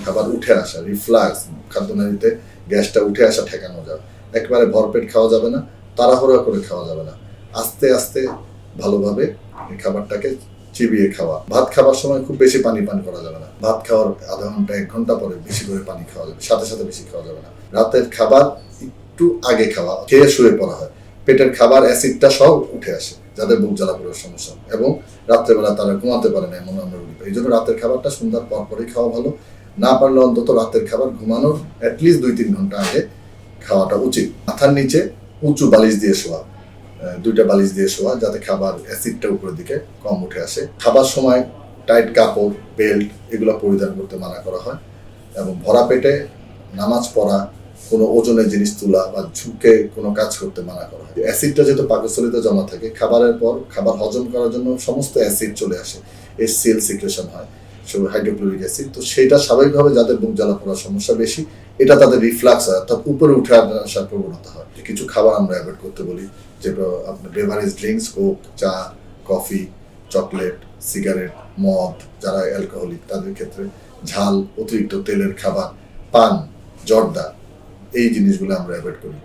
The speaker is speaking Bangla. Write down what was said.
খাবার উঠে আসা, রিফ্লাক্স, খাদ্যনালীতে গ্যাসটা উঠে আসা ঠেকানো যাবে। একবারে ভরপেট খাওয়া যাবে না, তাড়াহুড়া করে খাওয়া যাবে না, আস্তে আস্তে ভালোভাবে এই খাবারটাকে চিবিয়ে খাওয়া। ভাত খাবার সময় খুব বেশি পানি পান করা যাবে না। ভাত খাওয়ার আধা ঘন্টা 1 ঘন্টা পরে বেশি করে পানি খাওয়া যাবে, সাথে সাথে বেশি খাওয়া যাবে না। রাতের খাবার একটু আগে খাওয়া, খেয়ে শুয়ে পড়া হয়, পেটের খাবার অ্যাসিডটা সব উঠে আসে, যাদের বুক জ্বালা পোড়ার সমস্যা, এবং রাত্রেবেলা তারা ঘুমাতে পারে না, এমন আমরা বলি। এই জন্য রাতের খাবারটা সন্ধ্যার পরপরই খাওয়া ভালো। না পারলে অন্তত রাতের খাবার ঘুমানোর অ্যাটলিস্ট 2-3 ঘন্টা আগে খাওয়াটা উচিত। মাথার নিচে উঁচু বালিশ দিয়ে শোয়া, 2টা বালিশ দিয়ে শোয়া, যাতে খাবার অ্যাসিডটা উপরের দিকে কম উঠে আসে। খাবার সময় টাইট কাপড়, বেল্ট এগুলো পরিধান করতে মানা করা হয়, এবং ভরা পেটে নামাজ পড়া, কোনো ওজনের জিনিস তোলা বা ঝুঁকে কোনো কাজ করতে মানা করা হয়। অ্যাসিডটা যেহেতু পাকস্থলীতে জমা থাকে, খাবারের পর খাবার হজম করার জন্য সমস্ত অ্যাসিড চলে আসে, HCl সিক্রেশন হয়, হাইড্রোক্লোরিক অ্যাসিড। তো সেটা স্বাভাবিকভাবে যাদের বুক জ্বালা পোড়ার সমস্যা বেশি, এটা তাদের রিফ্লাক্স হয়, অর্থাৎ উপরে উঠে আসার প্রবণতা হয়। কিছু খাবার আমরা অ্যাভয়েড করতে বলি, যেটা আপনার বেভারেজ ড্রিঙ্কস, কোক, চা, কফি, চকলেট, সিগারেট, মদ, যারা অ্যালকোহলিক তাদের ক্ষেত্রে ঝাল, অতিরিক্ত তেলের খাবার, পান, জর্দা, এই জিনিসগুলো আমরা অ্যাভয়েড করি।